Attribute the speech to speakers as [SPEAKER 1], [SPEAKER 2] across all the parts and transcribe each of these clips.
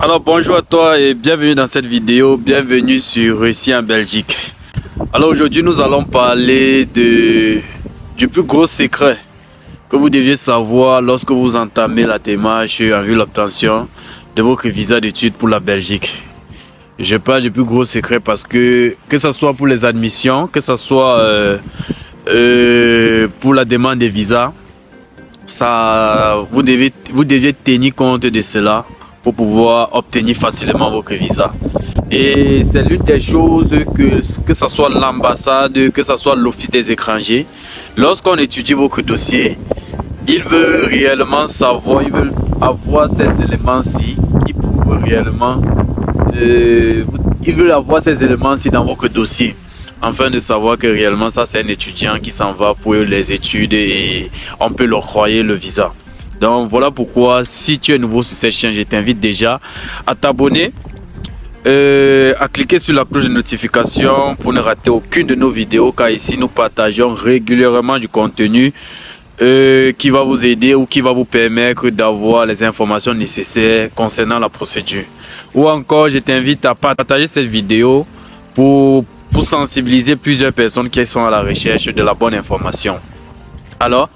[SPEAKER 1] Alors bonjour à toi et bienvenue dans cette vidéo, bienvenue sur Réussi en Belgique. Alors aujourd'hui nous allons parler du plus gros secret que vous deviez savoir lorsque vous entamez la démarche en vue de l'obtention de votre visa d'études pour la Belgique. Je parle du plus gros secret parce que ce soit pour les admissions, que ce soit pour la demande de visa, vous devez tenir compte de cela pour pouvoir obtenir facilement votre visa. Et c'est l'une des choses que ce soit l'ambassade, que ce soit l'office des étrangers, lorsqu'on étudie votre dossier, ils veulent réellement savoir, ils veulent avoir ces éléments-ci qui prouvent réellement, ils veulent avoir ces éléments-ci dans votre dossier, afin de savoir que réellement ça c'est un étudiant qui s'en va pour les études et on peut leur octroyer le visa. Donc voilà pourquoi si tu es nouveau sur cette chaîne, je t'invite déjà à t'abonner, à cliquer sur la cloche de notification pour ne rater aucune de nos vidéos, car ici nous partageons régulièrement du contenu qui va vous aider ou qui va vous permettre d'avoir les informations nécessaires concernant la procédure. Ou encore je t'invite à partager cette vidéo pour sensibiliser plusieurs personnes qui sont à la recherche de la bonne information. Alors,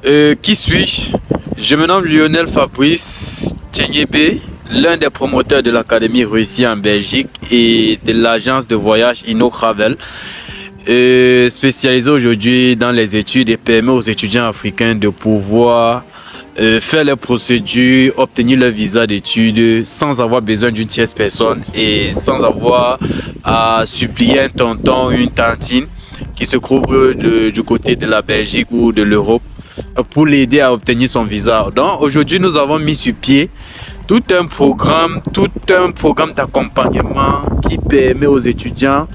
[SPEAKER 1] qui suis-je? Je me nomme Lionel Fabrice Tchenyebe, l'un des promoteurs de l'Académie Réussi en Belgique et de l'agence de voyage InnoTravel, spécialisé aujourd'hui dans les études et permet aux étudiants africains de pouvoir faire les procédures, obtenir leur visa d'études sans avoir besoin d'une tierce personne et sans avoir à supplier un tonton ou une tantine qui se trouve du côté de la Belgique ou de l'Europe pour l'aider à obtenir son visa. Donc aujourd'hui nous avons mis sur pied tout un programme d'accompagnement qui permet aux étudiants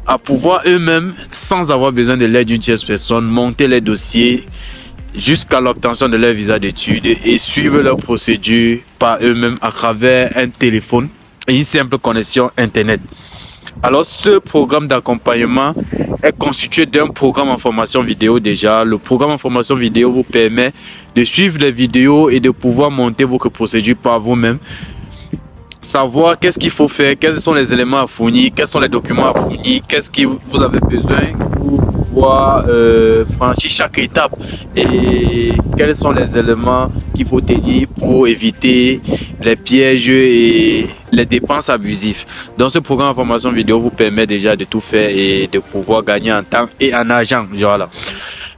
[SPEAKER 1] à pouvoir eux-mêmes, sans avoir besoin de l'aide d'une tierce personne, monter les dossiers jusqu'à l'obtention de leur visa d'études et suivre leur procédure par eux-mêmes à travers un téléphone et une simple connexion internet. Alors ce programme d'accompagnement est constitué d'un programme en formation vidéo déjà. Le programme en formation vidéo vous permet de suivre les vidéos et de pouvoir monter votre procédure par vous-même. Savoir qu'est-ce qu'il faut faire, quels sont les éléments à fournir, quels sont les documents à fournir, qu'est-ce que vous avez besoin pour pouvoir franchir chaque étape et quels sont les éléments qu'il faut tenir pour éviter les pièges et les dépenses abusives. Donc ce programme de formation vidéo vous permet déjà de tout faire et de pouvoir gagner en temps et en argent. Voilà.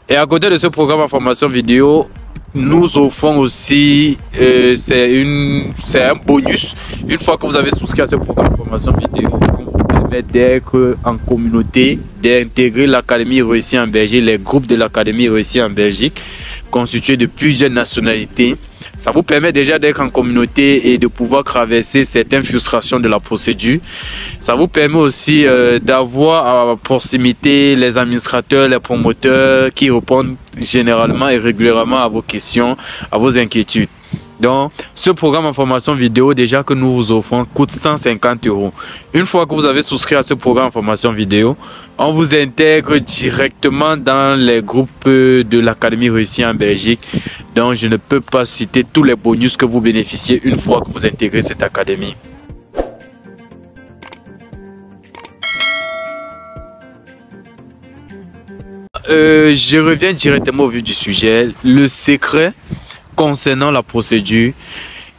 [SPEAKER 1] Et à côté de ce programme de formation vidéo, nous offrons aussi, c'est un bonus. Une fois que vous avez souscrit à ce programme de formation vidéo, on vous permet d'être en communauté, d'intégrer l'Académie Réussi en Belgique, les groupes de l'Académie Réussi en Belgique, constitués de plusieurs nationalités. Ça vous permet déjà d'être en communauté et de pouvoir traverser certaines frustrations de la procédure. Ça vous permet aussi d'avoir à proximité les administrateurs, les promoteurs qui répondent généralement et régulièrement à vos questions, à vos inquiétudes. Donc, ce programme en formation vidéo déjà que nous vous offrons coûte 150 €. Une fois que vous avez souscrit à ce programme en formation vidéo, on vous intègre directement dans les groupes de l'Académie Réussi en Belgique. Donc, je ne peux pas citer tous les bonus que vous bénéficiez une fois que vous intégrez cette académie. Je reviens directement au vif du sujet. Le secret concernant la procédure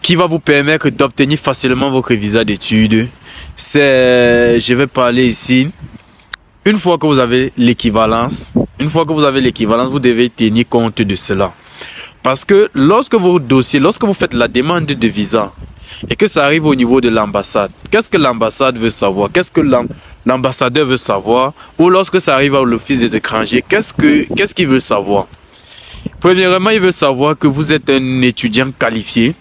[SPEAKER 1] qui va vous permettre d'obtenir facilement votre visa d'études, je vais parler ici, une fois que vous avez l'équivalence, vous devez tenir compte de cela. Parce que lorsque vous faites la demande de visa et que ça arrive au niveau de l'ambassade, qu'est-ce que l'ambassade veut savoir? Qu'est-ce que l'ambassadeur veut savoir? Ou lorsque ça arrive à l'office des étrangers, qu'est-ce qu'il veut savoir? Premièrement, il veut savoir que vous êtes un étudiant qualifié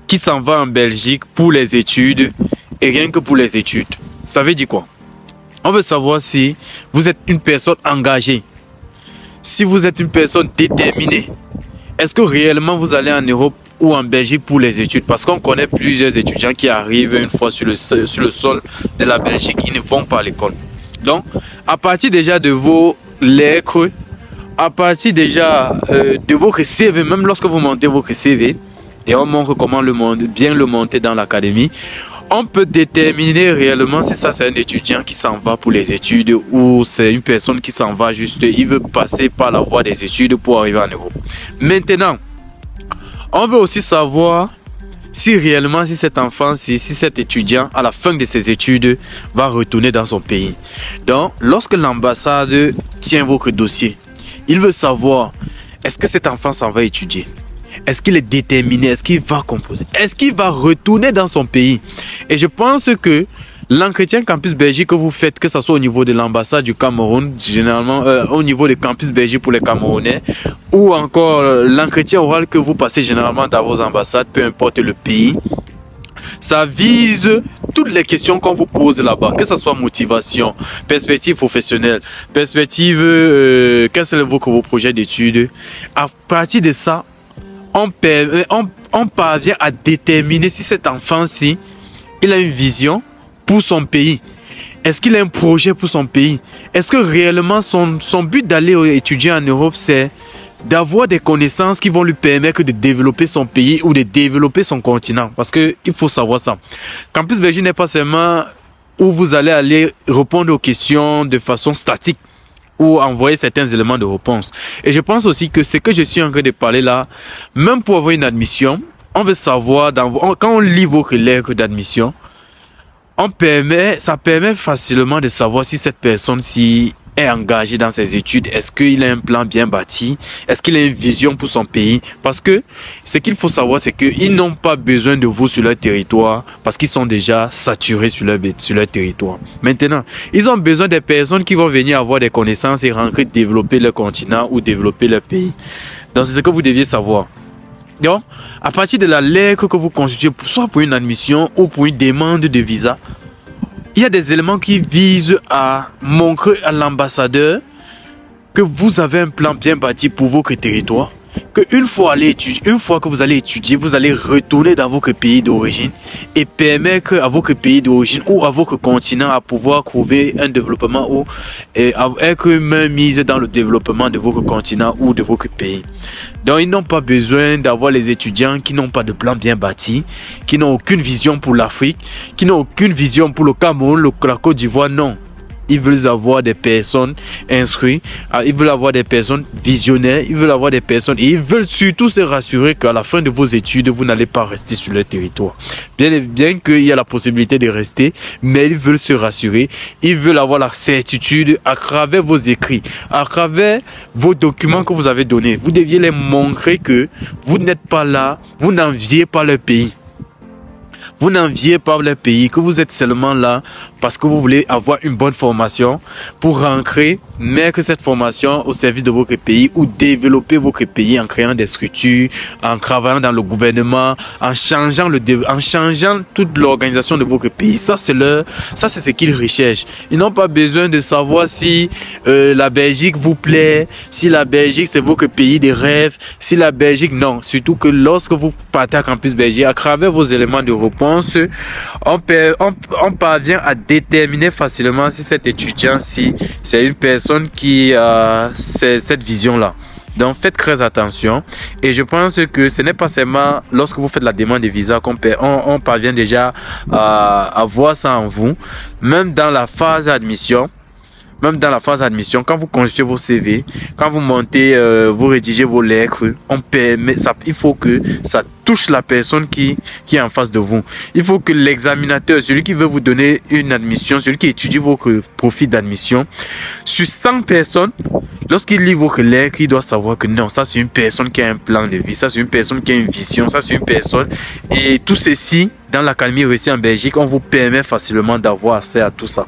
[SPEAKER 1] qui s'en va en Belgique pour les études et rien que pour les études. Ça veut dire quoi? On veut savoir si vous êtes une personne engagée, si vous êtes une personne déterminée. Est-ce que réellement vous allez en Europe ou en Belgique pour les études? Parce qu'on connaît plusieurs étudiants qui arrivent une fois sur le sol de la Belgique, qui ne vont pas à l'école. Donc, à partir déjà de vos lettres, à partir déjà de votre CV, même lorsque vous montez votre CV, et on montre comment bien le monter dans l'académie, on peut déterminer réellement si ça c'est un étudiant qui s'en va pour les études ou c'est une personne qui s'en va juste, il veut passer par la voie des études pour arriver en Europe. Maintenant, on veut aussi savoir si réellement, si cet enfant, si cet étudiant, à la fin de ses études, va retourner dans son pays. Donc, lorsque l'ambassade tient votre dossier, il veut savoir, est-ce que cet enfant s'en va étudier? Est-ce qu'il est déterminé? Est-ce qu'il va composer? Est-ce qu'il va retourner dans son pays? Et je pense que l'entretien Campus Belgique que vous faites, que ce soit au niveau de l'ambassade du Cameroun, généralement au niveau de Campus Belgique pour les Camerounais, ou encore l'entretien oral que vous passez généralement dans vos ambassades, peu importe le pays, ça vise toutes les questions qu'on vous pose là-bas, que ce soit motivation, perspective professionnelle, perspective, quels sont vos projets d'études. À partir de ça, on parvient à déterminer si cet enfant-ci, il a une vision pour son pays. Est-ce qu'il a un projet pour son pays? Est-ce que réellement son but d'aller étudier en Europe, c'est d'avoir des connaissances qui vont lui permettre de développer son pays ou de développer son continent? Parce qu'il faut savoir ça. Campus Belgique n'est pas seulement où vous allez aller répondre aux questions de façon statique ou envoyer certains éléments de réponse. Et je pense aussi que ce que je suis en train de parler là, même pour avoir une admission, on veut savoir, quand on lit votre lettre d'admission, ça permet facilement de savoir si cette personne-ci est engagée dans ses études. Est-ce qu'il a un plan bien bâti? Est-ce qu'il a une vision pour son pays? Parce que ce qu'il faut savoir, c'est qu'ils n'ont pas besoin de vous sur leur territoire parce qu'ils sont déjà saturés sur leur territoire. Maintenant, ils ont besoin des personnes qui vont venir avoir des connaissances et rentrer développer leur continent ou développer leur pays. Donc, c'est ce que vous deviez savoir. Donc, à partir de la lettre que vous constituez, soit pour une admission ou pour une demande de visa, il y a des éléments qui visent à montrer à l'ambassadeur que vous avez un plan bien bâti pour votre territoire. Qu'une fois que vous allez étudier, vous allez retourner dans votre pays d'origine et permettre à votre pays d'origine ou à votre continent à pouvoir trouver un développement ou être mise dans le développement de votre continent ou de votre pays. Donc, ils n'ont pas besoin d'avoir les étudiants qui n'ont pas de plan bien bâti, qui n'ont aucune vision pour l'Afrique, qui n'ont aucune vision pour le Cameroun, la Côte d'Ivoire, non. Ils veulent avoir des personnes instruites, ils veulent avoir des personnes visionnaires, ils veulent avoir des personnes et ils veulent surtout se rassurer qu'à la fin de vos études, vous n'allez pas rester sur leur territoire. Bien qu'il y a la possibilité de rester, mais ils veulent se rassurer, ils veulent avoir la certitude à travers vos écrits, à travers vos documents que vous avez donnés. Vous deviez les montrer que vous n'êtes pas là, vous n'enviez pas leur pays. Vous n'enviez pas le pays, que vous êtes seulement là parce que vous voulez avoir une bonne formation pour rentrer, mettre cette formation au service de votre pays ou développer votre pays en créant des structures, en travaillant dans le gouvernement, en changeant toute l'organisation de votre pays. Ça, c'est ce qu'ils recherchent. Ils n'ont pas besoin de savoir si la Belgique vous plaît, si la Belgique c'est votre pays de rêve, si la Belgique, non. Surtout que lorsque vous partez à Campus Belgique, à travers vos éléments de réponse, on parvient à déterminer facilement si cet étudiant, si c'est une personne qui a cette vision-là. Donc, faites très attention. Et je pense que ce n'est pas seulement lorsque vous faites la demande de visa qu'on parvient déjà à voir ça en vous. Même dans la phase d'admission, quand vous constituez vos CV, quand vous montez, vous rédigez vos lettres, il faut que ça touche la personne qui est en face de vous. Il faut que l'examinateur, celui qui veut vous donner une admission, celui qui étudie votre profil d'admission, sur 100 personnes, lorsqu'il lit votre lettre, il doit savoir que non, ça c'est une personne qui a un plan de vie, ça c'est une personne qui a une vision, ça c'est une personne. Et tout ceci, dans l'Académie réussie en Belgique, on vous permet facilement d'avoir accès à tout ça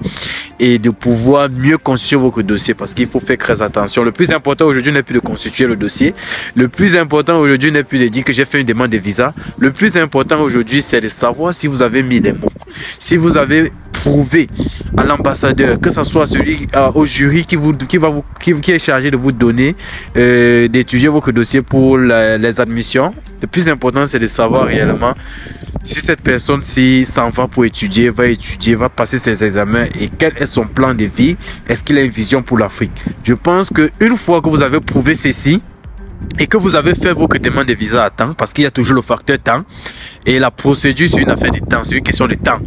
[SPEAKER 1] et de pouvoir mieux constituer votre dossier parce qu'il faut faire très attention. Le plus important aujourd'hui n'est plus de constituer le dossier. Le plus important aujourd'hui n'est plus de dire que j'ai fait une demande de visa. Le plus important aujourd'hui, c'est de savoir si vous avez mis les mots. Si vous avez prouvé à l'ambassadeur, que ce soit celui au jury qui est chargé de vous donner, d'étudier votre dossier pour les admissions. Le plus important, c'est de savoir réellement si cette personne-ci s'en va pour étudier, va passer ses examens et quel est son plan de vie, est-ce qu'il a une vision pour l'Afrique. Je pense qu'une fois que vous avez prouvé ceci, et que vous avez fait votre demande de visa à temps, parce qu'il y a toujours le facteur temps, et la procédure c'est une affaire de temps, c'est une question de temps.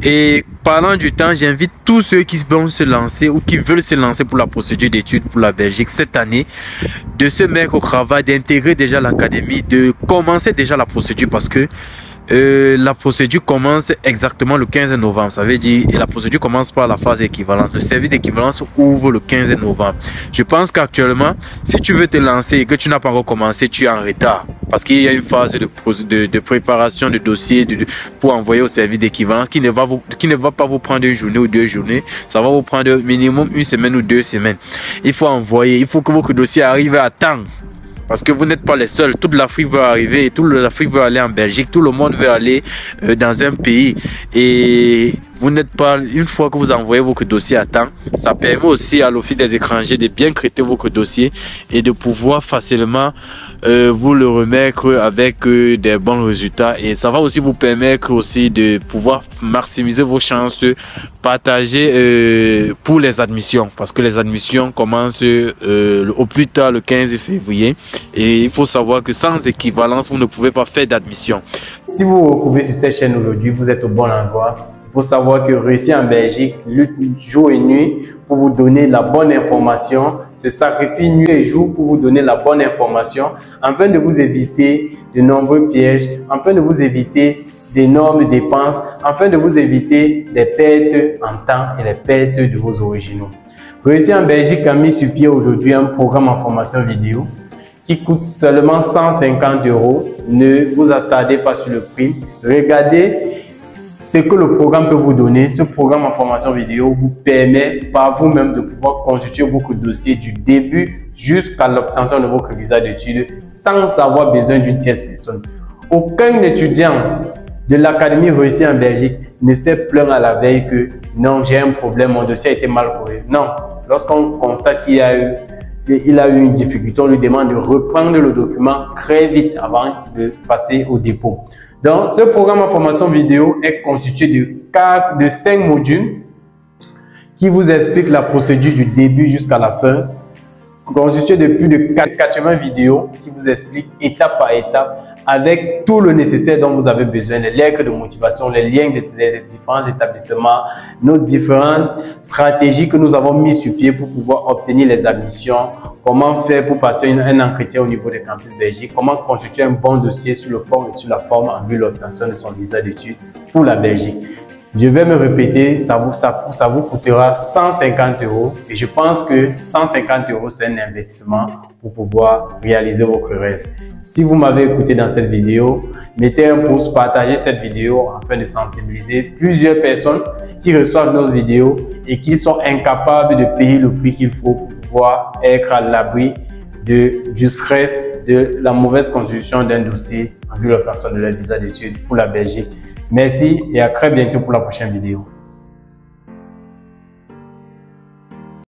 [SPEAKER 1] Et parlant du temps, j'invite tous ceux qui vont se lancer ou qui veulent se lancer pour la procédure d'études pour la Belgique cette année, de se mettre au travail, d'intégrer déjà l'académie, de commencer déjà la procédure, parce que la procédure commence exactement le 15 novembre. Ça veut dire, et la procédure commence par la phase d'équivalence. Le service d'équivalence ouvre le 15 novembre. Je pense qu'actuellement, si tu veux te lancer et que tu n'as pas encore commencé, tu es en retard. Parce qu'il y a une phase de préparation de dossier pour envoyer au service d'équivalence qui ne va pas vous prendre une journée ou 2 journées. Ça va vous prendre minimum 1 semaine ou 2 semaines. Il faut envoyer, il faut que votre dossier arrive à temps. Parce que vous n'êtes pas les seuls. Toute l'Afrique veut arriver, toute l'Afrique veut aller en Belgique, tout le monde veut aller dans un pays. Et vous n'êtes pas, une fois que vous envoyez votre dossier à temps, ça permet aussi à l'Office des étrangers de bien traiter votre dossier et de pouvoir facilement vous le remettre avec des bons résultats. Et ça va aussi vous permettre aussi de pouvoir maximiser vos chances, partager pour les admissions. Parce que les admissions commencent au plus tard le 15 février. Et il faut savoir que sans équivalence, vous ne pouvez pas faire d'admission.
[SPEAKER 2] Si vous vous retrouvez sur cette chaîne aujourd'hui, vous êtes au bon endroit. Il faut savoir que Réussir en Belgique lutte jour et nuit pour vous donner la bonne information, se sacrifie nuit et jour pour vous donner la bonne information, afin de vous éviter de nombreux pièges, afin de vous éviter d'énormes dépenses, afin de vous éviter des pertes en temps et les pertes de vos originaux. Réussir en Belgique a mis sur pied aujourd'hui un programme en formation vidéo qui coûte seulement 150 €. Ne vous attardez pas sur le prix. Regardez ce que le programme peut vous donner. Ce programme en formation vidéo vous permet par vous-même de pouvoir constituer votre dossier du début jusqu'à l'obtention de votre visa d'études sans avoir besoin d'une tierce personne. Aucun étudiant de l'académie Réussir en Belgique ne s'est plaint à la veille que non, j'ai un problème, mon dossier a été mal corrigé. Non, lorsqu'on constate qu'il a eu une difficulté, on lui demande de reprendre le document très vite avant de passer au dépôt. Donc, ce programme en formation vidéo est constitué de 5 modules qui vous expliquent la procédure du début jusqu'à la fin, constitué de plus de 80 vidéos qui vous expliquent étape par étape avec tout le nécessaire dont vous avez besoin, les lettres de motivation, les liens des différents établissements, nos différentes stratégies que nous avons mises sur pied pour pouvoir obtenir les admissions, comment faire pour passer un entretien au niveau des campus Belgique, comment constituer un bon dossier sur le fond et sur la forme en vue de l'obtention de son visa d'études pour la Belgique. Je vais me répéter, ça vous coûtera 150 € et je pense que 150 € c'est un investissement pour pouvoir réaliser votre rêve. Si vous m'avez écouté dans cette vidéo, mettez un pouce, partagez cette vidéo afin de sensibiliser plusieurs personnes qui reçoivent notre vidéo et qui sont incapables de payer le prix qu'il faut pour pouvoir être à l'abri du stress, de la mauvaise constitution d'un dossier en vue de l'obtention de leur visa d'études pour la Belgique. Merci et à très bientôt pour la prochaine vidéo.